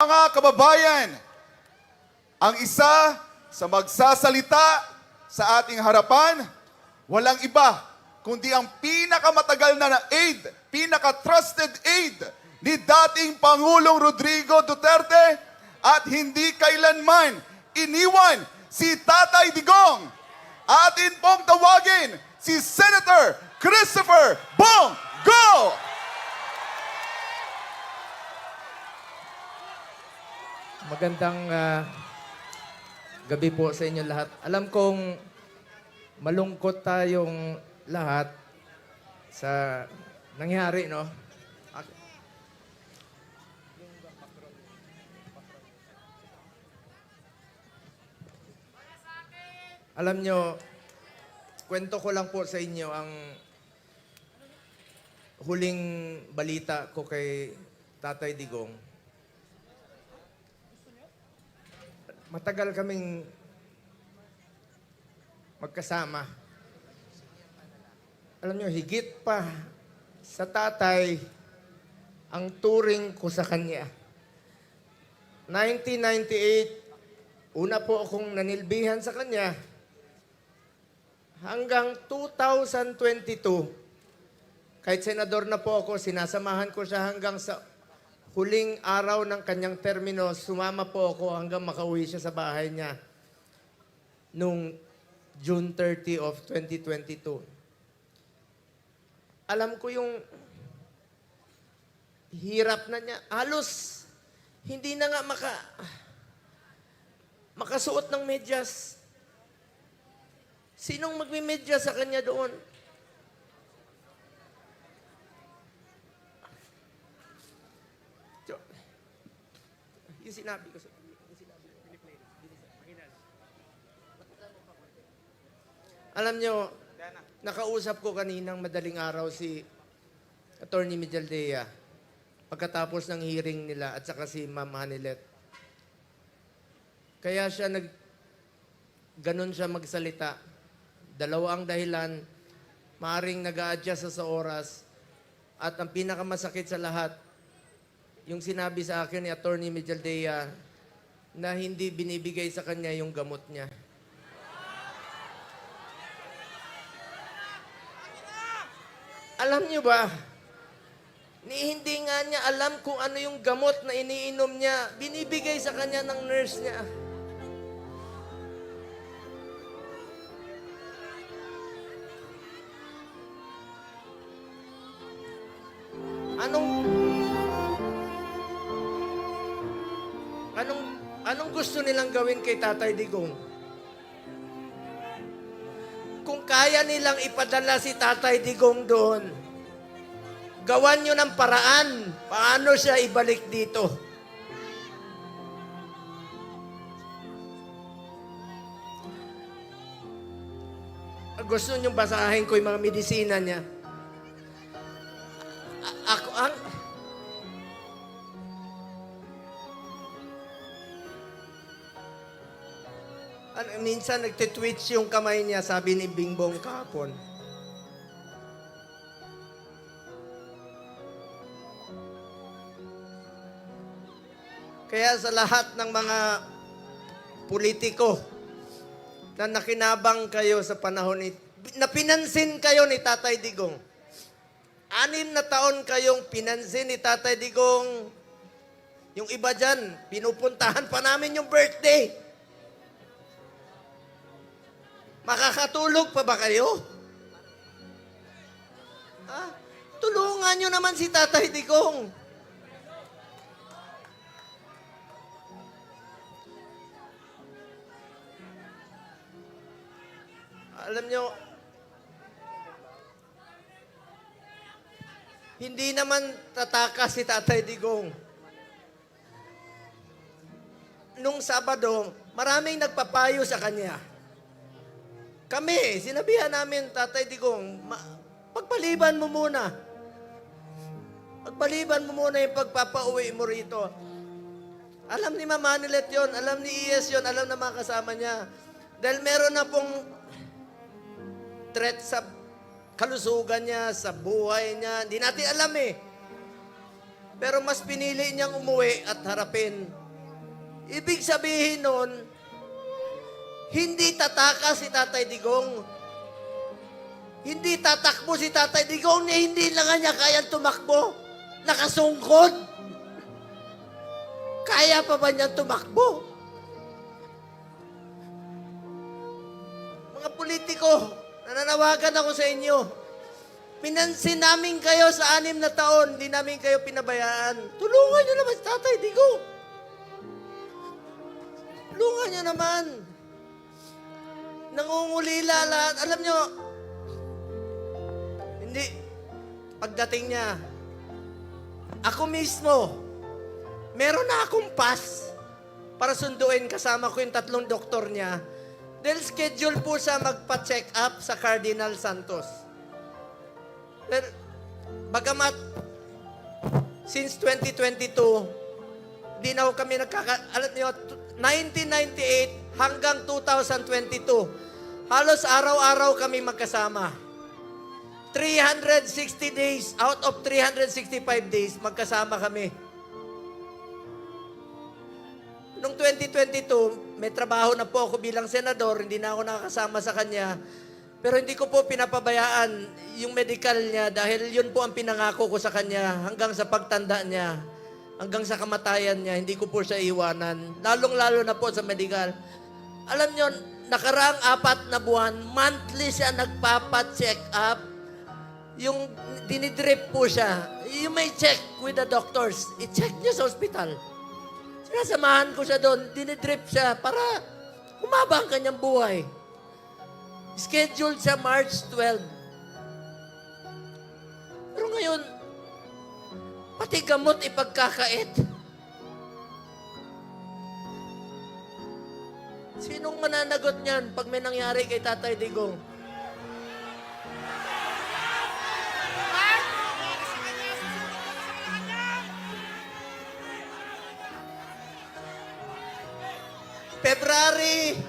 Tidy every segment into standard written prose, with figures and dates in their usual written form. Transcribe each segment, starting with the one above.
Mga kababayan, ang isa sa magsasalita sa ating harapan, walang iba kundi ang pinakamatagal na aide, pinaka-trusted aide ni dating Pangulong Rodrigo Duterte at hindi kailanman iniwan si Tatay Digong. Atin pong tawagin si Senator Christopher Bong Go! Magandang gabi po sa inyo lahat. Alam kong malungkot tayong lahat sa nangyari, no? Alam nyo, kwento ko lang po sa inyo ang huling balita ko kay Tatay Digong. Matagal kaming magkasama. Alam nyo, higit pa sa tatay ang turing ko sa kanya. 1998, una po akong nanilbihan sa kanya. Hanggang 2022, kahit senador na po ako, sinasamahan ko siya hanggang sa huling araw ng kanyang termino, sumama po ako hanggang makauwi siya sa bahay niya noong June 30 of 2022. Alam ko yung hirap na niya. Halos hindi na nga makasuot ng medyas. Sinong magme-medyas sa kanya doon? Yung sinabi ko sa alam nyo, nakausap ko kaninang madaling araw si Attorney Mijaldea pagkatapos ng hearing nila at saka si Ma'am Hanilet. Kaya siya ganon siya magsalita. Dalawa ang dahilan, maaring nag-a-adjust sa oras at ang pinakamasakit sa lahat, yung sinabi sa akin ni Attorney Mijaldea na hindi binibigay sa kanya yung gamot niya. Alam niyo ba, hindi nga niya alam kung ano yung gamot na iniinom niya, binibigay sa kanya ng nurse niya. Anong gusto nilang gawin kay Tatay Digong? Kung kaya nilang ipadala si Tatay Digong doon, gawan nyo ng paraan paano siya ibalik dito. Gusto nyo basahin ko yung mga medisina niya? Minsan nagtitwitch yung kamay niya, sabi ni Bingbong kahapon. Kaya sa lahat ng mga politiko na nakinabang kayo sa panahon na pinansin kayo ni Tatay Digong. 6 na taon kayong pinansin ni Tatay Digong. Yung iba dyan, pinupuntahan pa namin yung birthday. Makakatulog pa ba kayo? Tulungan nyo naman si Tatay Digong. Alam nyo, hindi naman tatakas si Tatay Digong. Nung Sabado, maraming nagpapayo sa kanya. Kami, sinabihan namin, Tatay Digong, pagpaliban mo muna. Pagpaliban mo muna yung pagpapauwi mo rito. Alam ni Ma'am Hanilet yun, alam ni Iyes yun, alam na mga kasama niya. Dahil meron na pong threat sa kalusugan niya, sa buhay niya. Hindi natin alam eh. Pero mas pinili niyang umuwi at harapin. Ibig sabihin nun, hindi tataka si Tatay Digong. Hindi tatakbo si Tatay Digong na hindi lang niya kayang tumakbo. Nakasungkod. Kaya pa ba niyang tumakbo? Mga politiko, nananawagan ako sa inyo. Pinansin namin kayo sa 6 na taon, hindi namin kayo pinabayaan. Tulungan niyo naman si Tatay Digong. Tulungan niyo naman. Nangungulila lahat. Alam niyo, hindi, pagdating niya, ako mismo, meron na akong pass para sunduin kasama ko yung 3 doktor niya. Dahil schedule po siya magpa-check up sa Cardinal Santos. Pero, bagamat, since 2022, di na kami alam niyo, 1998 hanggang 2022, halos araw-araw kami magkasama. 360 days, out of 365 days, magkasama kami. Noong 2022, may trabaho na po ako bilang senador, hindi na ako nakakasama sa kanya. Pero hindi ko po pinapabayaan yung medical niya dahil yun po ang pinangako ko sa kanya hanggang sa pagtanda niya, hanggang sa kamatayan niya, hindi ko po siya iwanan. Lalong-lalo na po sa medical. Alam niyo, nakaraang 4 na buwan, monthly siya nagpapa-check up. Yung dinidrip po siya, you may check with the doctors. I-check niyo sa hospital. Sinasamahan ko siya doon, dinidrip siya para humaba ang kanyang buhay. Scheduled siya March 12. Pero ngayon, pati gamot ipagkakait. Sinong mananagot niyan pag may nangyari kay Tatay Digong? February,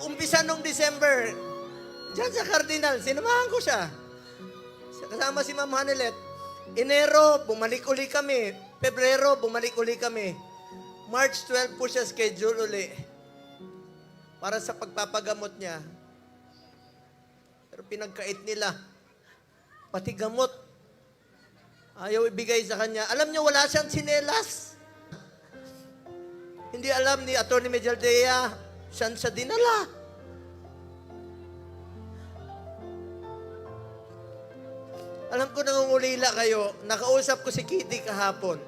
umpisa nung December, dyan sa Cardinal, sinamahan ko siya. Kasama si Ma'am Hanelet. Enero, bumalik uli kami. Pebrero, bumalik uli kami. March 12 po siya schedule uli. Para sa pagpapagamot niya. Pero pinagkait nila. Pati gamot. Ayaw ibigay sa kanya. Alam niyo, wala siyang tsinelas. Hindi alam ni Atty. Mejaldea, saan siya dinala. Alam ko nangungulila kayo, nakausap ko si Kitty kahapon.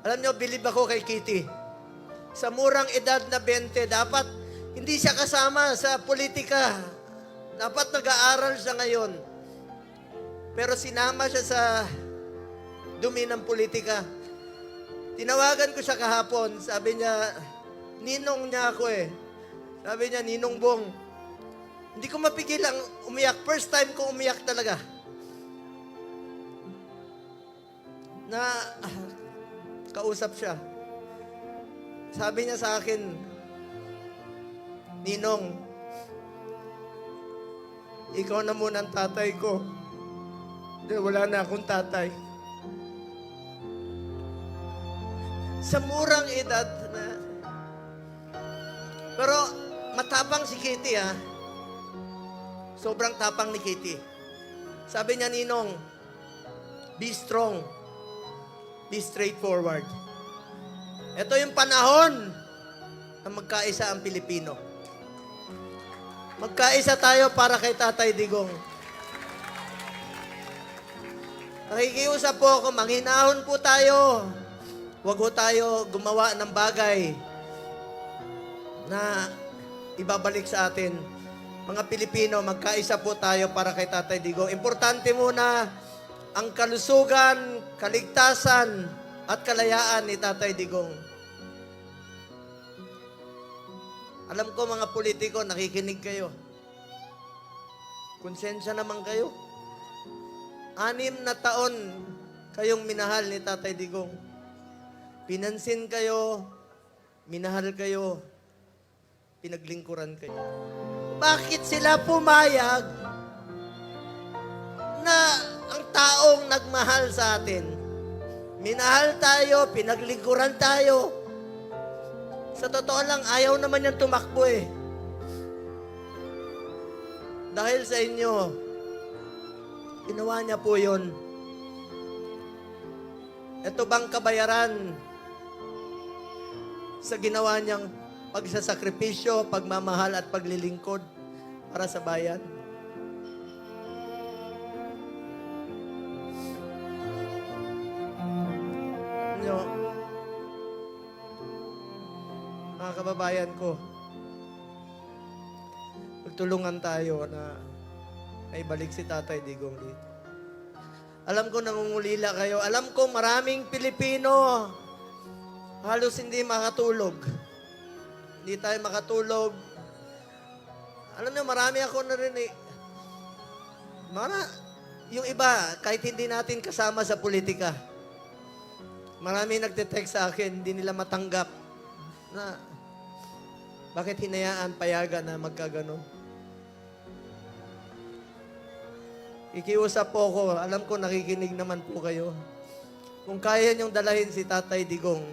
Alam niyo, bilib ako kay Kitty. Sa murang edad na 20, dapat hindi siya kasama sa politika. Dapat nag-aaral siya ngayon. Pero sinama siya sa dumi ng politika. Tinawagan ko siya kahapon. Sabi niya, ninong niya ako eh. Sabi niya, Ninong Bong. Hindi ko mapigil ang umiyak. First time ko umiyak talaga. Kausap siya. Sabi niya sa akin, Ninong, ikaw na muna ang tatay ko. Dahil wala na akong tatay. Sa murang edad na. Pero matapang si Kitty ha. Sobrang tapang ni Kitty. Sabi niya, Ninong, be strong. Be straightforward. Ito yung panahon na magkaisa ang Pilipino. Magkaisa tayo para kay Tatay Digong. Nakikiusap po ako, manghinahon po tayo. Huwag ho tayo gumawa ng bagay na ibabalik sa atin. Mga Pilipino, magkaisa po tayo para kay Tatay Digong. Importante muna ang kalusugan, kaligtasan, at kalayaan ni Tatay Digong. Alam ko mga politiko, nakikinig kayo. Konsensya naman kayo. 6 na taon kayong minahal ni Tatay Digong. Pinansin kayo, minahal kayo, pinaglingkuran kayo. Bakit sila pumayag na ang taong nagmahal sa atin. Minahal tayo, pinaglingkuran tayo. Sa totoo lang, ayaw naman niyang tumakbo eh. Dahil sa inyo, ginawa niya po yun. Ito bang kabayaran sa ginawa niyang pagsasakripisyo, pagmamahal at paglilingkod para sa bayan? Nyo, mga kababayan ko, magtulungan tayo na ay balik si Tatay Digong dito. Alam ko nangungulila kayo. Alam ko maraming Pilipino halos hindi makatulog. Hindi tayo makatulog. Alam niyo, marami ako narinig. Yung iba, kahit hindi natin kasama sa politika, marami nagte-text sa akin, hindi nila matanggap na bakit hinayaan, payagan na magkaganon. Ikiusap po ako, alam ko nakikinig naman po kayo. Kung kaya niyong dalahin si Tatay Digong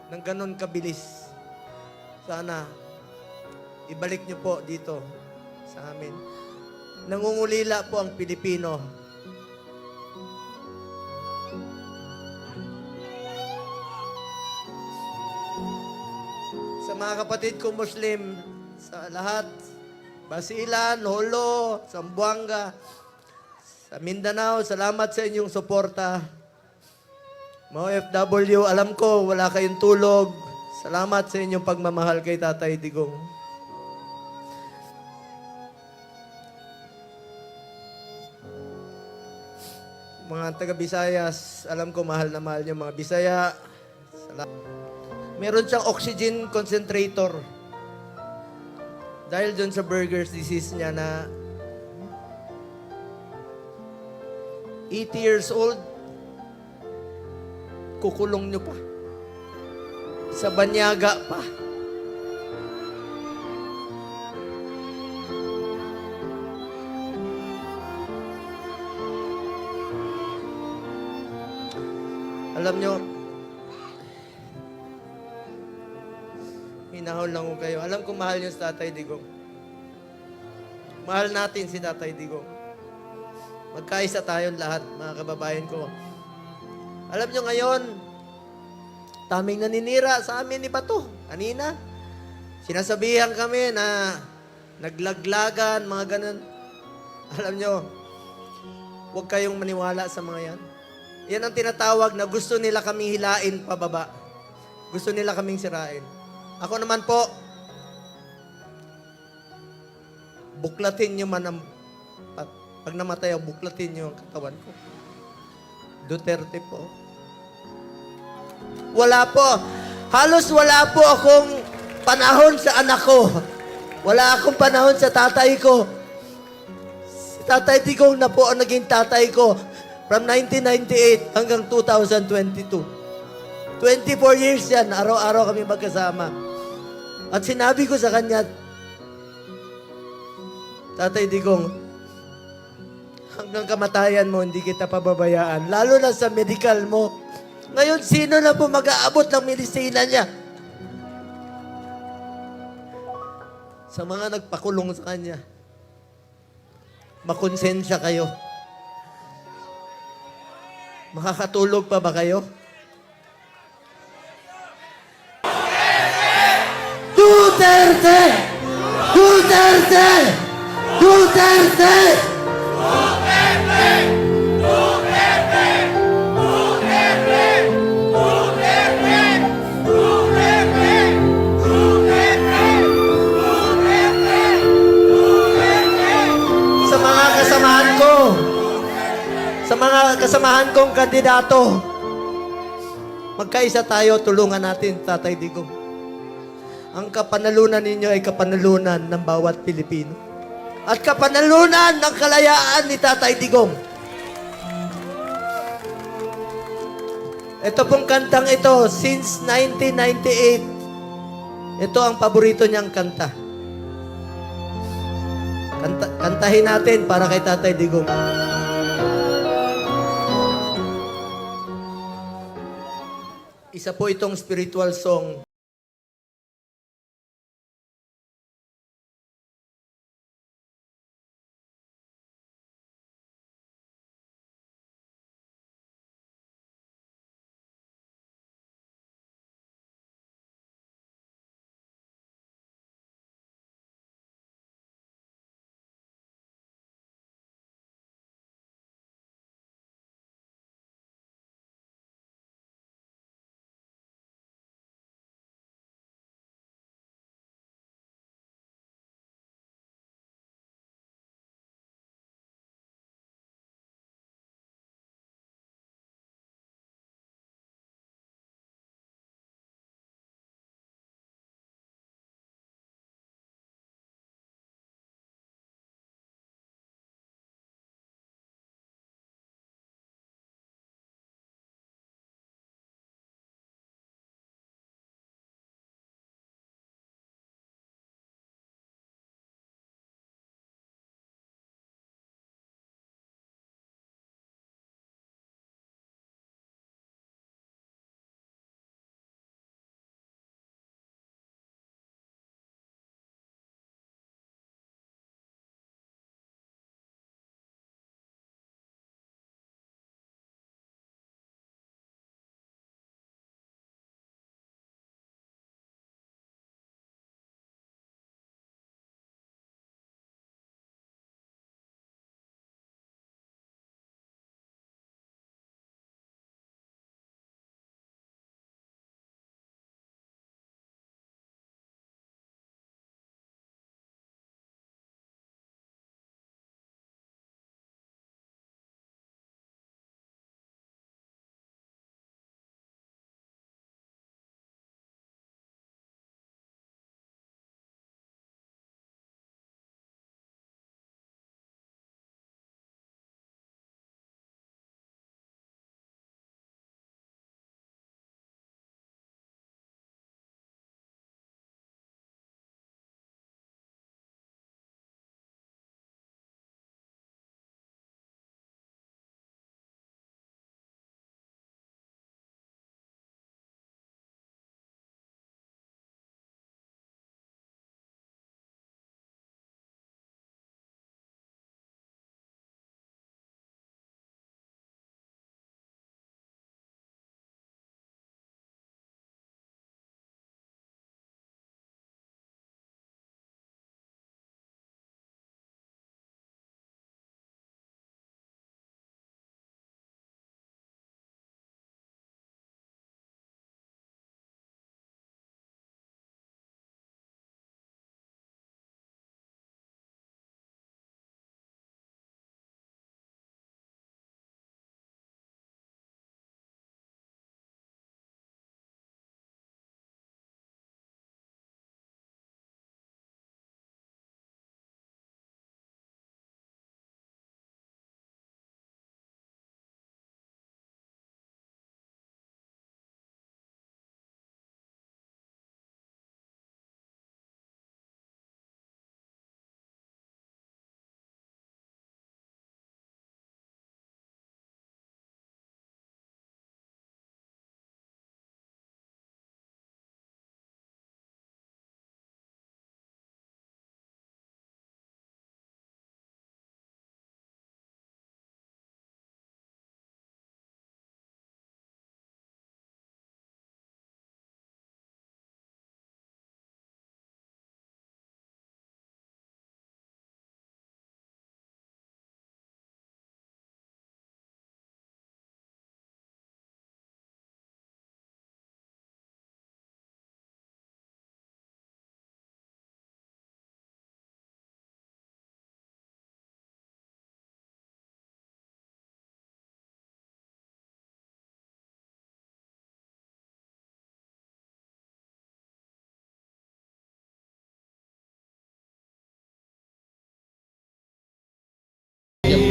ng ganon kabilis, sana ibalik niyo po dito sa amin. Nangungulila po ang Pilipino. Sa mga kapatid ko Muslim, sa lahat, Basilan, Holo, Zamboanga, sa Mindanao, salamat sa inyong suporta. Mga OFW, alam ko, wala kayong tulog. Salamat sa inyong pagmamahal kay Tatay Digong. Mga taga-Bisayas, alam ko mahal na mahal niyo mga Bisaya. Meron siyang oxygen concentrator. Dahil dun sa Burger's disease niya na 80 years old, kukulong niyo pa. Sa banyaga pa. Alam niyo, hinahon lang ko kayo. Alam ko mahal niyo si Tatay Digong. Mahal natin si Tatay Digong. Magkaisa tayong lahat, mga kababayan ko. Alam niyo ngayon, taming naninira sa amin ni Bato. Kanina, sinasabihan kami na naglaglagan, mga ganun. Alam niyo, huwag kayong maniwala sa mga yan. Yan ang tinatawag na gusto nila kaming hilain pababa. Gusto nila kaming sirain. Ako naman po, buklatin nyo man ang, pag namatay ako, buklatin nyo ang katawan ko. Duterte po. Wala po. Halos wala po akong panahon sa anak ko. Wala akong panahon sa tatay ko. Si Tatay Digong na po ang naging tatay ko from 1998 hanggang 2022. 24 years yan, araw-araw kami magkasama. At sinabi ko sa kanya, Tatay Digong, hanggang kamatayan mo, hindi kita pababayaan. Lalo na sa medical mo. Ngayon, sino na po mag-aabot ng medisina niya? Sa mga nagpakulong sa kanya, makonsensya kayo. Makakatulog pa ba kayo? Duterte! Duterte! Duterte! Sa mga kasamahan ko, sa mga kasamahan kong kandidato, magkaisa tayo, tulungan natin, Tatay Digong. Ang kapanalunan ninyo ay kapanalunan ng bawat Pilipino. At kapanalunan ng kalayaan ni Tatay Digong. Ito pong kantang ito, since 1998, ito ang paborito niyang kanta. Kantahin natin para kay Tatay Digong. Isa po itong spiritual song.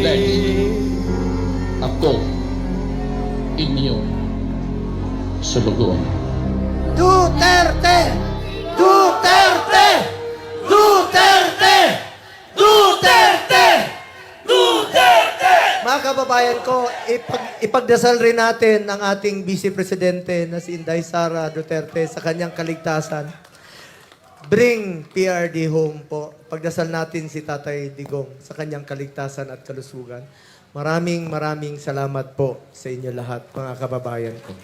Blessed ako inyo sulugon. Duterte! Duterte! Duterte! Duterte! Duterte! Mga kababayan ko, ipagdasal rin natin ang ating Vice Presidente na si Inday Sara Duterte sa kanyang kaligtasan. Bring PRD home po. Pagdasal natin si Tatay Digong sa kanyang kaligtasan at kalusugan. Maraming salamat po sa inyo lahat, mga kababayan ko.